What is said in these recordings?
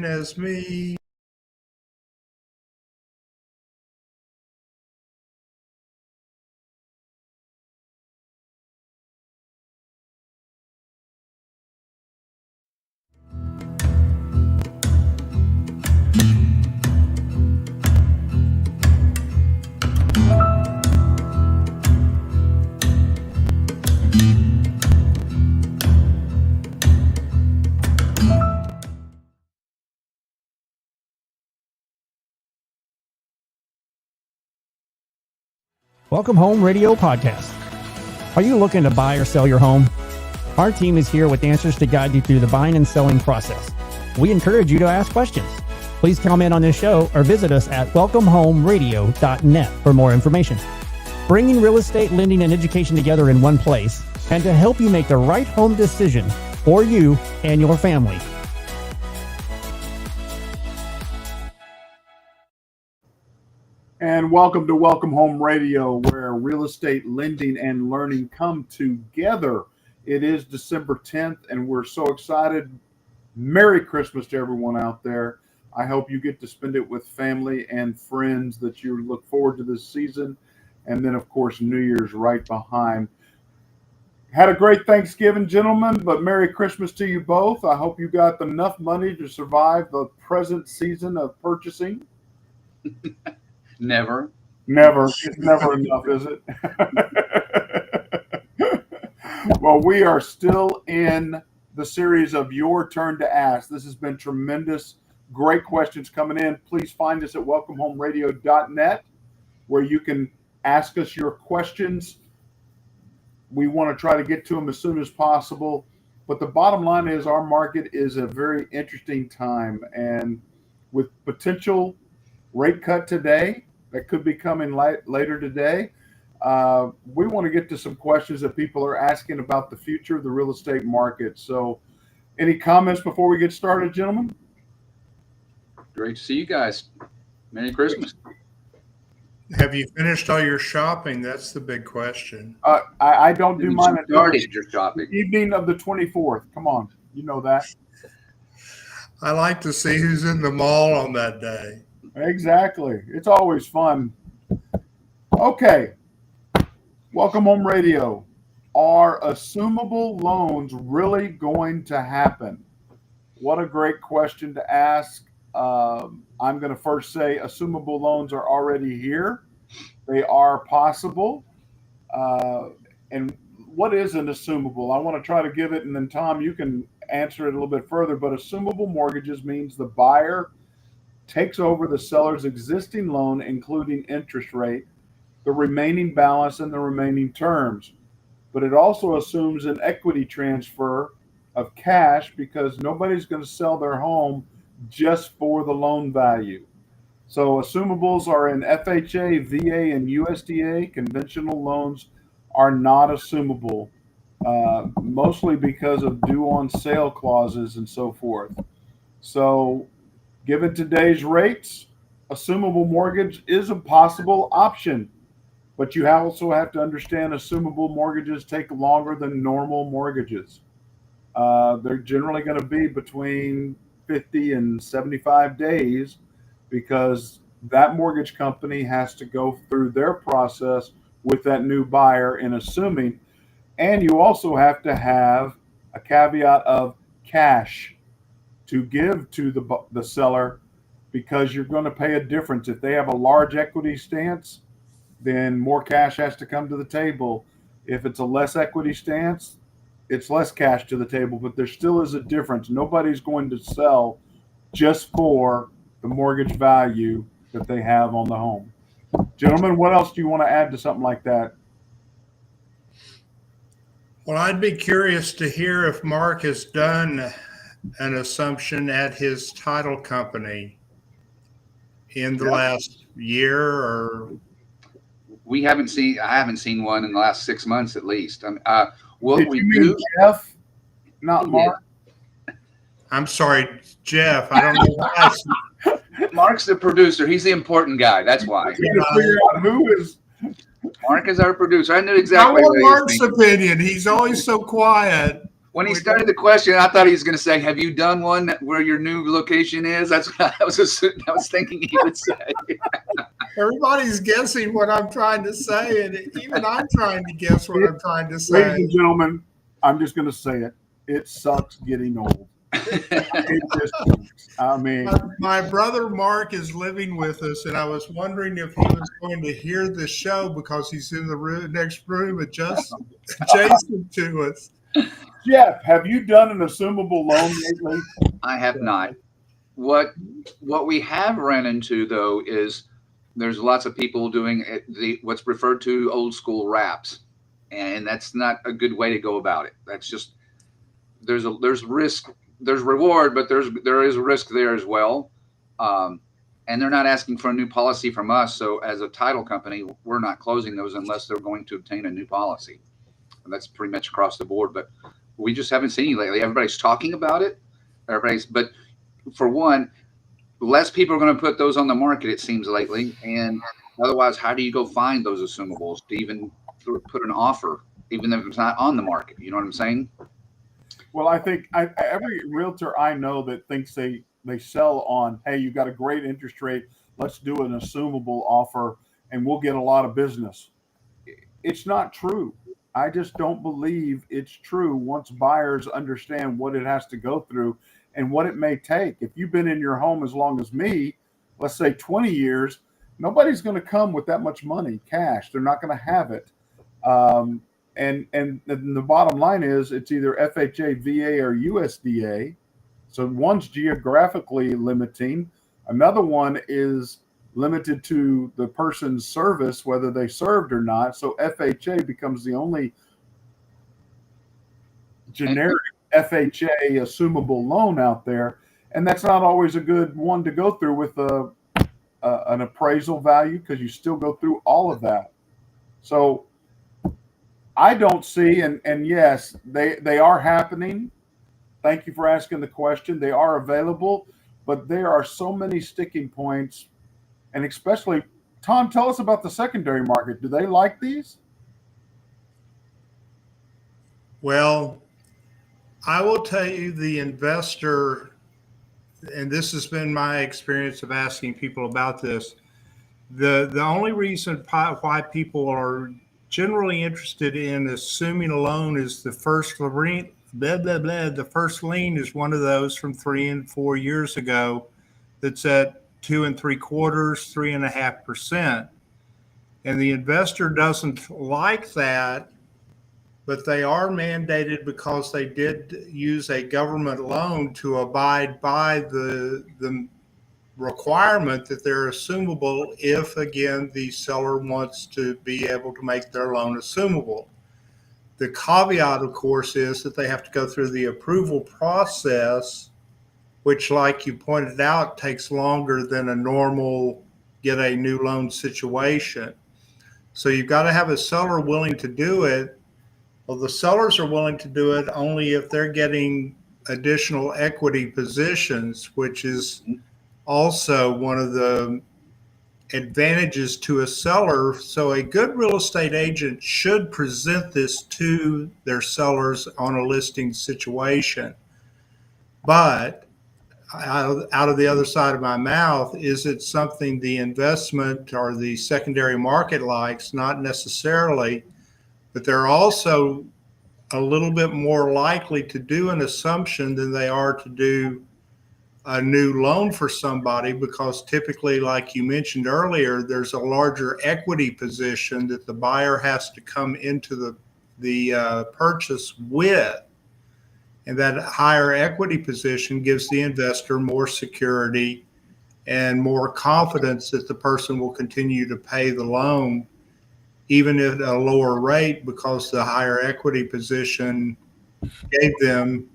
as me. Welcome Home Radio Podcast. Are you looking to buy or sell your home? Our team is here with answers to guide you through the buying and selling process. We encourage you to ask questions. Please comment on this show or visit us at welcomehomeradio.net for more information. Bringing real estate, lending, and education together in one place, and to help you make the right home decision for you and your family. And welcome to Welcome Home Radio, where real estate lending and learning come together. It is December 10th, and we're so excited. Merry Christmas to everyone out there. I hope you get to spend it with family and friends that you look forward to this season. And then, of course, New Year's right behind. Had a great Thanksgiving, gentlemen, but Merry Christmas to you both. I hope you got enough money to survive the present season of purchasing. Never. It's never enough, is it? Well, we are still in the series of Your Turn to Ask. This has been tremendous. Great questions coming in. Please find us at welcomehomeradio.net, where you can ask us your questions. We want to try to get to them as soon as possible. But the bottom line is our market is a very interesting time. And with potential rate cut today, that could be coming later today. We want to get to some questions that people are asking about the future of the real estate market. So any comments before we get started, gentlemen? Great to see you guys. Merry Christmas. Have you finished all your shopping? That's the big question. I don't do mine until Started your shopping. evening of the 24th. Come on, you know that. I like to see who's in the mall on that day. Exactly. It's always fun. Okay. Welcome Home Radio. Are assumable loans really going to happen? What a great question to ask. I'm going to first say assumable loans are already here. They are possible. And what is an assumable? I want to try to give it, and then Tom, you can answer it a little bit further. But assumable mortgages means the buyer takes over the seller's existing loan, including interest rate, the remaining balance, and the remaining terms. But it also assumes an equity transfer of cash because nobody's going to sell their home just for the loan value. So assumables are in FHA, VA, and USDA. Conventional loans are not assumable, mostly because of due on sale clauses and so forth. So given today's rates, assumable mortgage is a possible option, but you also have to understand assumable mortgages take longer than normal mortgages. They're generally going to be between 50 and 75 days because that mortgage company has to go through their process with that new buyer in assuming. And you also have to have a caveat of cash to give to the seller because you're going to pay a difference. If they have a large equity stance, then more cash has to come to the table. If it's a less equity stance, it's less cash to the table, but there still is a difference. Nobody's going to sell just for the mortgage value that they have on the home. Gentlemen, what else do you want to add to something like that? Well, I'd be curious to hear if Mark has done an assumption at his title company in the last year or. I haven't seen one in the last 6 months at least. What Did we you mean do, Jeff, not Mark? I'm sorry, Jeff. I don't know why. Mark's the producer. He's the important guy. That's why. Trying to figure out who is. Mark is our producer. I knew I exactly want what he was Mark's thinking. opinion. He's always so quiet. When he started the question, I thought he was going to say, "Have you done one where your new location is?" That's what I was thinking he would say. Everybody's guessing what I'm trying to say, and even I'm trying to guess what I'm trying to say. Ladies and gentlemen, I'm just going to say it. It sucks getting old. It just sucks. I mean, My brother Mark is living with us, and I was wondering if he was going to hear the show because he's in the next room adjacent to us. Jeff, have you done an assumable loan lately? I have not. What we have ran into though is there's lots of people doing what's referred to old school wraps, and that's not a good way to go about it. That's just there's risk, there's reward, but there is risk there as well. And they're not asking for a new policy from us. So as a title company, we're not closing those unless they're going to obtain a new policy. And that's pretty much across the board. But we just haven't seen it lately. Everybody's talking about it. But for one, less people are going to put those on the market, it seems lately. And otherwise, how do you go find those assumables to even put an offer, even if it's not on the market? You know what I'm saying? Well, I think every realtor I know that thinks they sell on, hey, you got a great interest rate, let's do an assumable offer and we'll get a lot of business. It's not true. I just don't believe it's true once buyers understand what it has to go through and what it may take. If you've been in your home as long as me, let's say 20 years, nobody's going to come with that much money, cash. They're not going to have it. And the bottom line is it's either FHA, VA, or USDA. So one's geographically limiting. Another one is limited to the person's service, whether they served or not. So FHA becomes the only generic FHA assumable loan out there. And that's not always a good one to go through with an appraisal value, because you still go through all of that. So I don't see, and yes, they are happening. Thank you for asking the question. They are available, but there are so many sticking points. And especially, Tom, tell us about the secondary market. Do they like these? Well, I will tell you, the investor, and this has been my experience of asking people about this, the only reason why people are generally interested in assuming a loan is the first lien. The first lien is one of those from 3 and 4 years ago that's at 2 3/4, 3.5%. And the investor doesn't like that, but they are mandated because they did use a government loan to abide by the requirement that they're assumable if, again, the seller wants to be able to make their loan assumable. The caveat, of course, is that they have to go through the approval process, which, like you pointed out, takes longer than a normal get a new loan situation. So you've got to have a seller willing to do it. Well, the sellers are willing to do it only if they're getting additional equity positions, which is also one of the advantages to a seller. So a good real estate agent should present this to their sellers on a listing situation. But out of the other side of my mouth, is it something the investment or the secondary market likes? Not necessarily, but they're also a little bit more likely to do an assumption than they are to do a new loan for somebody, because typically, like you mentioned earlier, there's a larger equity position that the buyer has to come into the purchase with. And that higher equity position gives the investor more security and more confidence that the person will continue to pay the loan, even at a lower rate, because the higher equity position gave them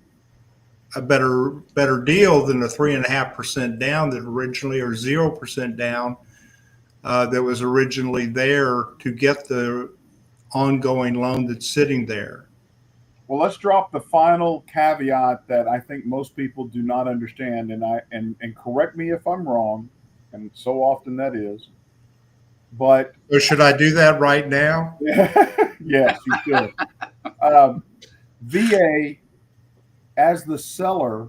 a better deal than the 3.5% down that originally, or 0% down that was originally there to get the ongoing loan that's sitting there. Well, let's drop the final caveat that I think most people do not understand, and correct me if I'm wrong, and so often that is. But so should I do that right now? Yes, you should. VA as the seller,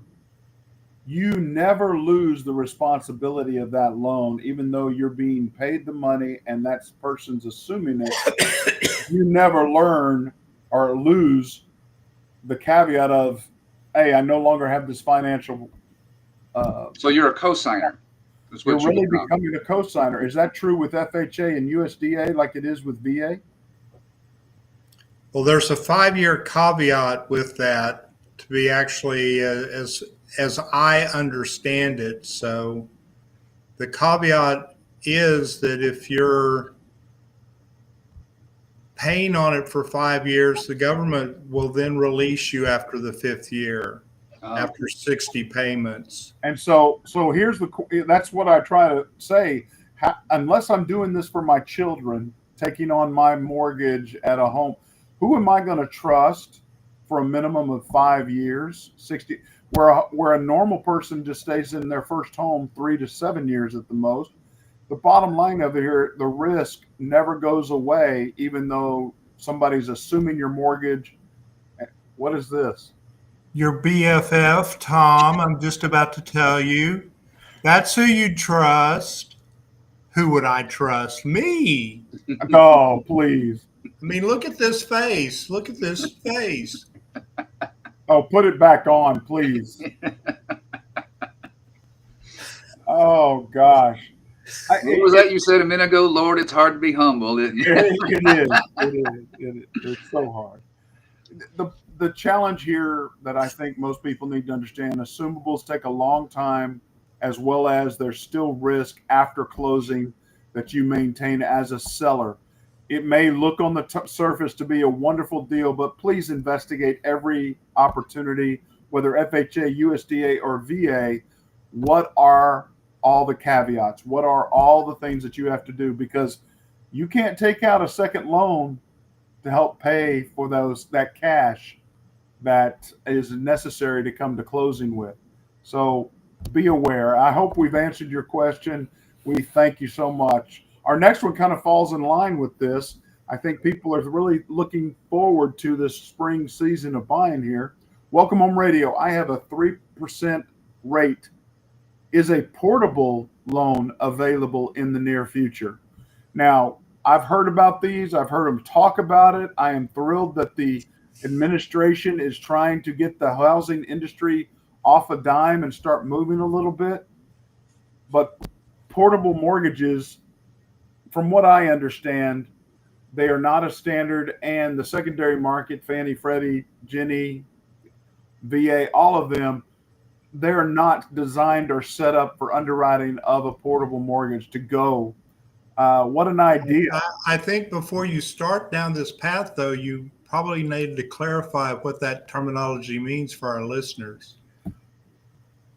you never lose the responsibility of that loan, even though you're being paid the money and that person's assuming it. You never learn or lose the caveat of, hey, I no longer have this financial. So you're a co-signer. You're really becoming a co-signer. Is that true with FHA and USDA like it is with VA? Well, there's a 5-year caveat with that to be actually as I understand it. So the caveat is that if you're paying on it for 5 years, the government will then release you after the 5th year, after 60 payments. And so that's what I try to say. Unless I'm doing this for my children, taking on my mortgage at a home, who am I going to trust for a minimum of 5 years, 60, where a normal person just stays in their first home 3 to 7 years at the most? The bottom line of it here, the risk never goes away, even though somebody's assuming your mortgage. What is this? Your BFF, Tom, I'm just about to tell you. That's who you trust. Who would I trust? Me. Oh, please. I mean, look at this face. Look at this face. Oh, put it back on, please. Oh, gosh. What was that you said a minute ago? Lord, it's hard to be humble, isn't it? It is. It's so hard. The challenge here that I think most people need to understand, assumables take a long time, as well as there's still risk after closing that you maintain as a seller. It may look on the surface to be a wonderful deal, but please investigate every opportunity, whether FHA, USDA, or VA. What are all the caveats? What are all the things that you have to do? Because you can't take out a second loan to help pay for that cash that is necessary to come to closing with. So be aware. I hope we've answered your question. We thank you so much. Our next one kind of falls in line with this. I think people are really looking forward to this spring season of buying here. Welcome Home Radio. I have a 3% rate. Is a portable loan available in the near future? Now, I've heard about these. I've heard them talk about it. I am thrilled that the administration is trying to get the housing industry off a dime and start moving a little bit. But portable mortgages, from what I understand, they are not a standard, and the secondary market, Fannie, Freddie, Ginnie, VA, all of them, they're not designed or set up for underwriting of a portable mortgage to go. What an idea. I think before you start down this path, though, you probably need to clarify what that terminology means for our listeners.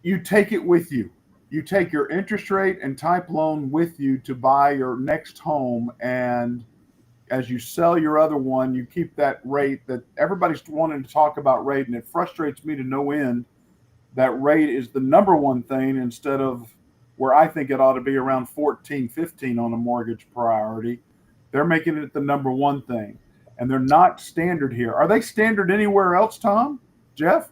You take it with you. You take your interest rate and type loan with you to buy your next home, and as you sell your other one, you keep that rate. That everybody's wanting to talk about rate, and it frustrates me to no end. That rate is the number one thing instead of where I think it ought to be around 14, 15 on a mortgage priority. They're making it the number one thing, and they're not standard here. Are they standard anywhere else, Tom, Jeff?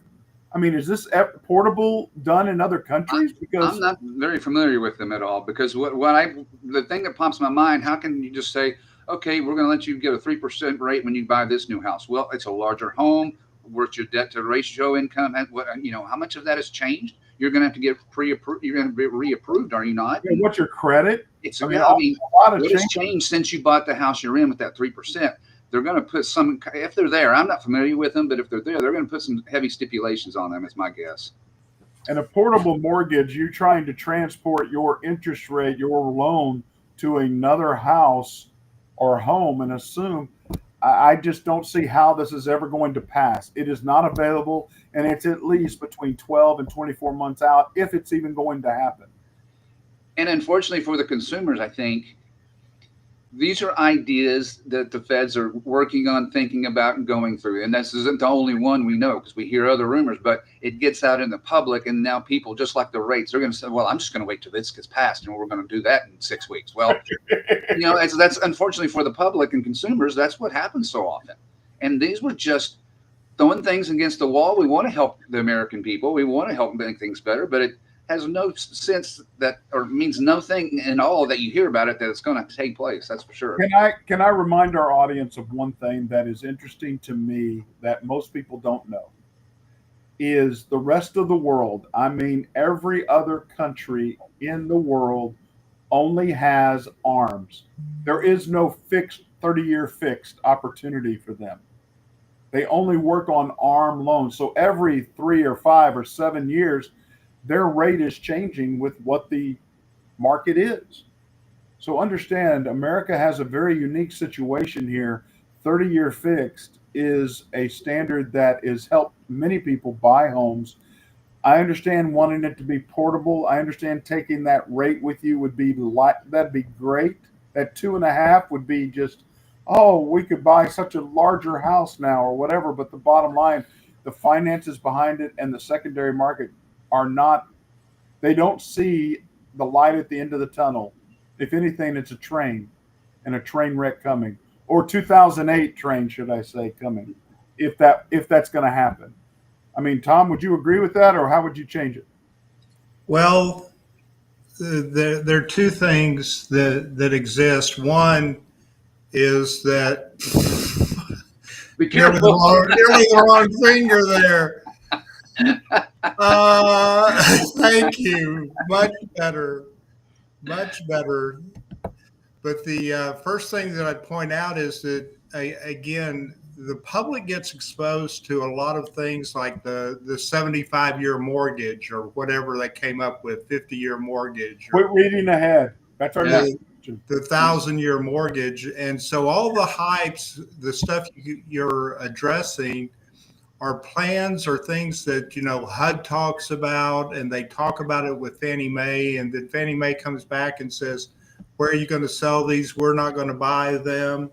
I mean, is this portable done in other countries? Because I'm not very familiar with them at all. Because the thing that pops in my mind, how can you just say, okay, we're going to let you get a 3% rate when you buy this new house? Well, it's a larger home. What's your debt to ratio income? How much of that has changed? You're going to have to get pre-approved. You're going to be reapproved, are you not? Yeah, what's your credit? It's a lot of what has changed since you bought the house you're in with that 3%. They're going to put some, if they're there, I'm not familiar with them, but if they're there, they're going to put some heavy stipulations on them, is my guess. And a portable mortgage, you're trying to transport your interest rate, your loan to another house or home and assume. I just don't see how this is ever going to pass. It is not available, and it's at least between 12 and 24 months out, if it's even going to happen. And unfortunately for the consumers, I think these are ideas that the feds are working on, thinking about, and going through. And this isn't the only one we know, because we hear other rumors, but it gets out in the public. And now people, just like the rates, they're going to say, well, I'm just going to wait till this gets passed, and we're going to do that in 6 weeks. Well, that's unfortunately for the public and consumers, that's what happens so often. And these were just throwing things against the wall. We want to help the American people. We want to help make things better, but it has no sense that, or means nothing in all that you hear about it that it's going to take place. That's for sure. Can I remind our audience of one thing that is interesting to me that most people don't know? Is the rest of the world, I mean, every other country in the world only has ARMs. There is no fixed 30-year fixed opportunity for them. They only work on ARM loans. So every 3 or 5 or 7 years, their rate is changing with what the market is. So understand, America has a very unique situation here. 30-year fixed is a standard that has helped many people buy homes. I understand wanting it to be portable. I understand taking that rate with you would be that'd be great. That 2.5 would be just, oh, we could buy such a larger house now or whatever. But the bottom line, the finances behind it and the secondary market are not, they don't see the light at the end of the tunnel. If anything, it's a train and a train wreck coming, or 2008 train, should I say, coming, if that's going to happen. I mean, Tom, would you agree with that, or how would you change it? Well, there are two things that exist. One is that Be careful. nearly the wrong finger there. Thank you. Much better. Much better. But the first thing that I'd point out is that, again, the public gets exposed to a lot of things like the 75-year mortgage or whatever they came up with, 50-year mortgage. Quit reading ahead. That's our next question. The 1,000-year mortgage. And so all the hypes, the stuff you're addressing are plans or things that, HUD talks about, and they talk about it with Fannie Mae, and then Fannie Mae comes back and says, where are you going to sell these? We're not going to buy them,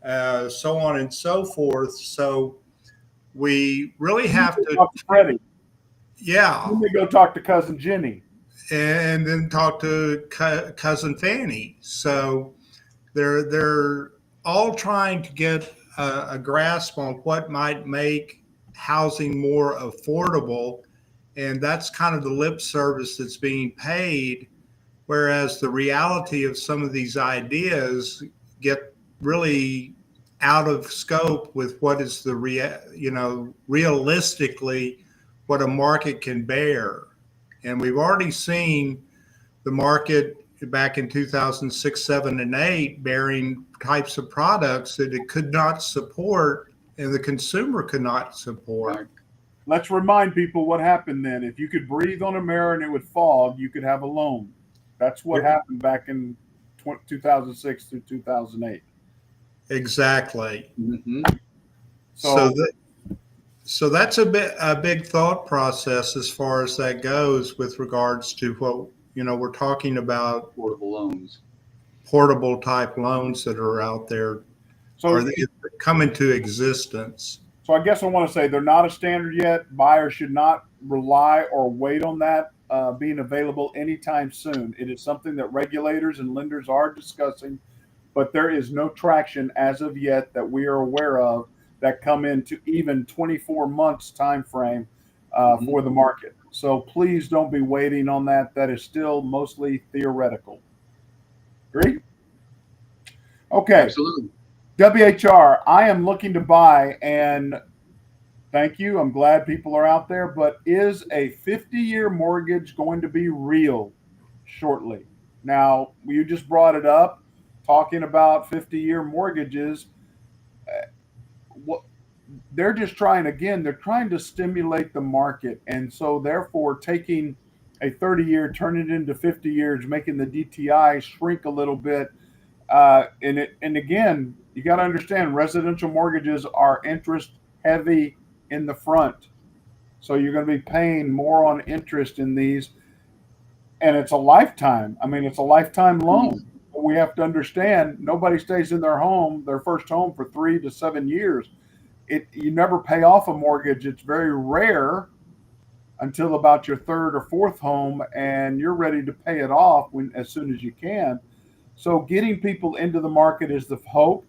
so on and so forth. So we really have to talk to Freddie. Yeah. Then they go talk to Cousin Jenny. And then talk to Cousin Fanny. So they're all trying to get a grasp on what might make housing more affordable. And that's kind of the lip service that's being paid. Whereas the reality of some of these ideas get really out of scope with what is the realistically what a market can bear. And we've already seen the market back in 2006, 7, and 8 bearing types of products that it could not support and the consumer could not support. Let's remind people what happened then. If you could breathe on a mirror and it would fog, you could have a loan. That's what happened back in 2006 through 2008. Exactly. Mm-hmm. So that's a big thought process as far as that goes with regards to what we're talking about, portable type loans that are out there, or they come into existence. So I guess I want to say they're not a standard yet. Buyers should not rely or wait on that being available anytime soon. It is something that regulators and lenders are discussing, but there is no traction as of yet that we are aware of that come into even 24 months time frame for the market. So please don't be waiting on that. That is still mostly theoretical. Agree? Okay. Absolutely. WHR, I am looking to buy, and thank you. I'm glad people are out there, but is a 50-year mortgage going to be real shortly? Now, you just brought it up, talking about 50-year mortgages. What they're just trying, again, they're trying to stimulate the market. And so therefore taking a 30-year, turn it into 50 years, making the DTI shrink a little bit. And again, you got to understand residential mortgages are interest heavy in the front. So you're going to be paying more on interest in these. And it's a lifetime. I mean, it's a lifetime loan. We have to understand nobody stays in their first home for 3 to 7 years. You never pay off a mortgage. It's very rare until about your third or fourth home, and you're ready to pay it off as soon as you can. So getting people into the market is the hope.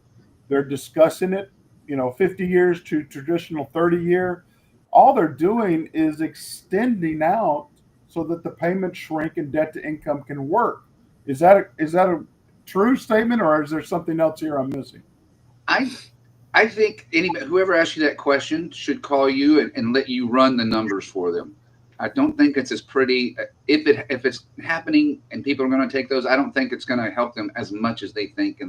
They're discussing it. 50 years to traditional 30-year. All they're doing is extending out so that the payments shrink and debt to income can work. Is that a true statement, or is there something else here I'm missing? I think whoever asked you that question should call you and let you run the numbers for them. I don't think it's as pretty. If it's happening and people are going to take those, I don't think it's going to help them as much as they think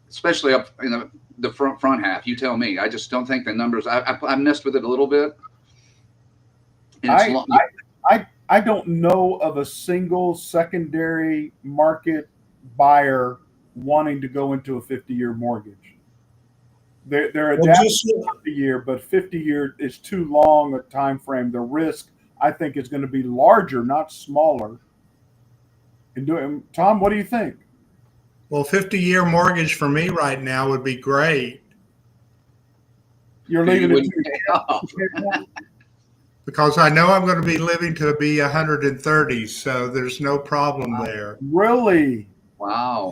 especially up in the front half. You tell me. I just don't think the numbers. I messed with it a little bit. And I don't know of a single secondary market buyer wanting to go into a 50-year mortgage. They're adapting to 50-year, but 50-year is too long a time frame. The risk, I think, is going to be larger, not smaller. Tom, what do you think? Well, 50-year mortgage for me right now would be great. You're leaving it because I know I'm going to be living to be 130, so there's no problem there. Really? Wow.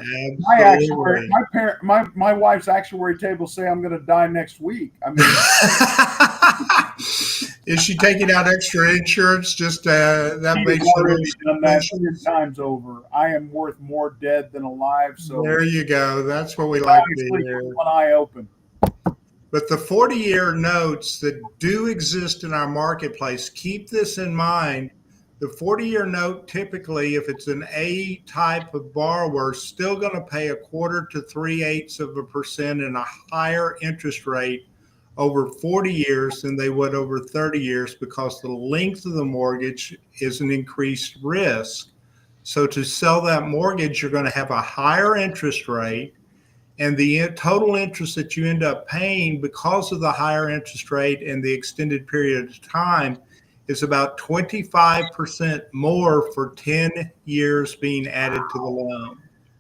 My wife's actuary table say I'm going to die next week. I mean, is she taking out extra insurance? Just that makes already done that 10 times over. I am worth more dead than alive. So there you go. That's what we like to hear. One eye open. But the 40-year notes that do exist in our marketplace, keep this in mind. The 40-year note, typically, if it's an A type of borrower, still going to pay 1/4 to 3/8% in a higher interest rate over 40 years than they would over 30 years because the length of the mortgage is an increased risk. So to sell that mortgage, you're going to have a higher interest rate, and the total interest that you end up paying because of the higher interest rate and the extended period of time is about 25% more for 10 years being added to the loan.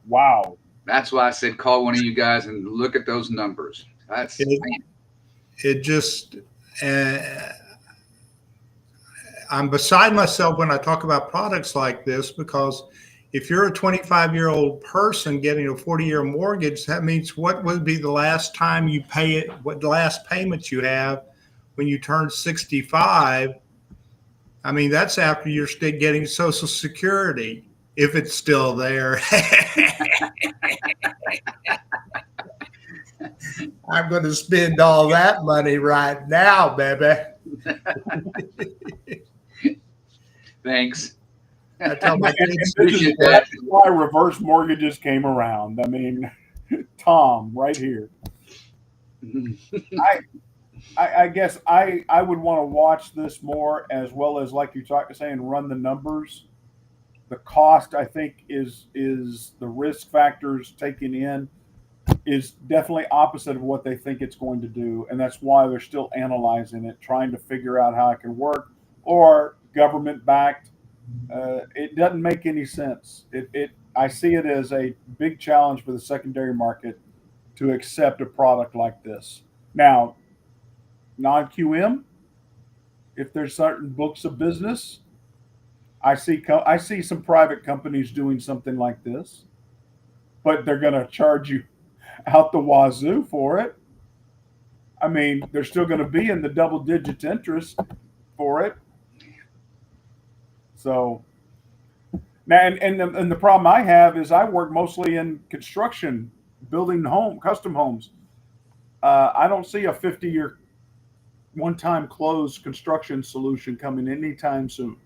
Wow. That's why I said call one of you guys and look at those numbers. I'm beside myself when I talk about products like this, because if you're a 25-year-old person getting a 40-year mortgage, that means what would be the last time you pay it, what the last payments you have when you turn 65. I mean, that's after you're still getting Social Security, if it's still there. I'm going to spend all that money right now, baby. Thanks. I tell my kids, that's why reverse mortgages came around. I mean, Tom, right here. I guess I would want to watch this more, as well as, like you talked saying, run the numbers. The cost, I think, is the risk factors taken in is definitely opposite of what they think it's going to do, and that's why they're still analyzing it, trying to figure out how it can work. Or government backed, it doesn't make any sense. I see it as a big challenge for the secondary market to accept a product like this. Now, non-QM, if there's certain books of business, I see some private companies doing something like this, but they're going to charge you out the wazoo for it. I mean, they're still going to be in the double-digit interest for it. So now, and the problem I have is I work mostly in construction, building custom homes. I don't see a 50-year one-time close construction solution coming anytime soon,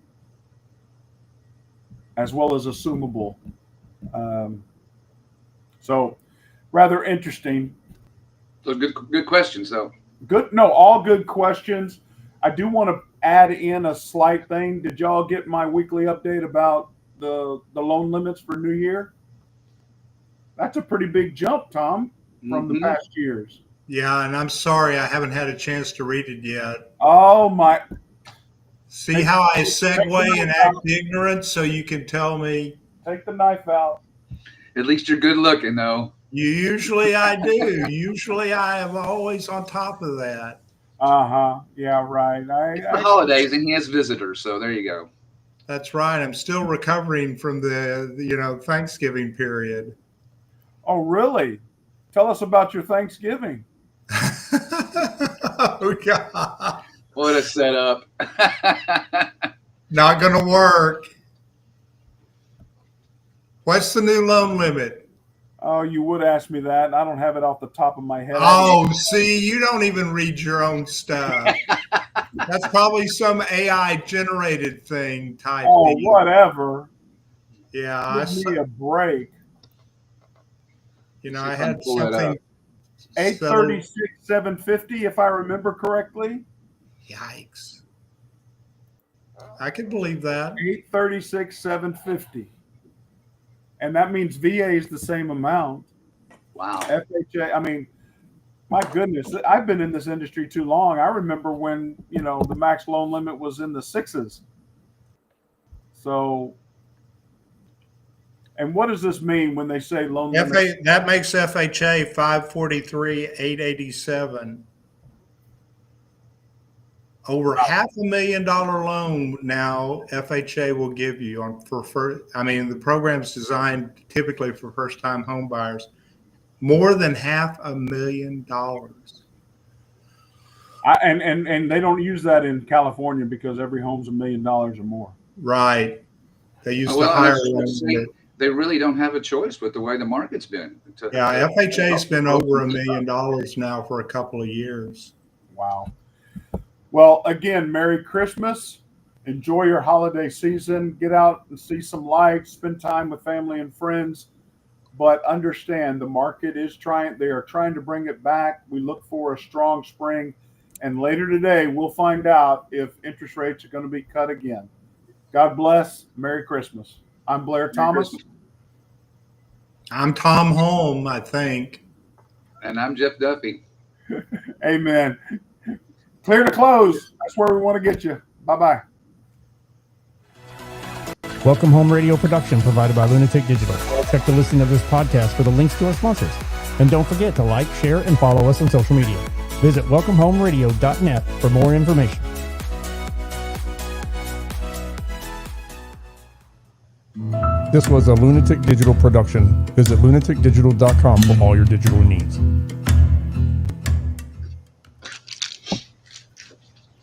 as well as assumable. So rather interesting. So good questions, though. All good questions. I do want to add in a slight thing. Did y'all get my weekly update about the loan limits for New Year? That's a pretty big jump, Tom, from the past years. Yeah, and I'm sorry I haven't had a chance to read it yet. Oh, my. See how I segue and act ignorant so you can tell me? Take the knife out. At least you're good looking, though. Usually I do. Usually I am always on top of that. Uh-huh. Yeah, right. It's the holidays, and he has visitors, so there you go. That's right. I'm still recovering from the Thanksgiving period. Oh, really? Tell us about your Thanksgiving. Oh, God. What a setup. Not going to work. What's the new loan limit? Oh, you would ask me that. I don't have it off the top of my head. Oh, see, you don't even read your own stuff. That's probably some AI generated thing type. Oh, whatever. Yeah. Give me a break. You know, See I if I can had pull it something. up. 836, 750, if I remember correctly. Yikes. I could believe that. 836, 750. And that means VA is the same amount. Wow. FHA, I mean, my goodness, I've been in this industry too long. I remember when, you know, the max loan limit was in the sixes. So, and what does this mean when they say loan limit? That makes FHA 543,887. Over $500,000 loan now FHA will give you the program's designed typically for first-time home buyers. More than $500,000. And they don't use that in California because every home's $1 million or more. Right. They use the higher loan. They really don't have a choice with the way the market's been. Yeah, FHA's been over $1 million now for a couple of years. Wow. Well, again, Merry Christmas. Enjoy your holiday season. Get out and see some lights, spend time with family and friends. But understand the market is they are trying to bring it back. We look for a strong spring. And later today, we'll find out if interest rates are going to be cut again. God bless. Merry Christmas. I'm Blair Thomas. I'm Tom Holm, I think. And I'm Jeff Duffy. Amen. Clear to close. That's where we want to get you. Bye-bye. Welcome Home Radio production provided by Lunatic Digital. Check the listing of this podcast for the links to our sponsors. And don't forget to like, share, and follow us on social media. Visit welcomehomeradio.net for more information. This was a Lunatic Digital production. Visit lunaticdigital.com for all your digital needs.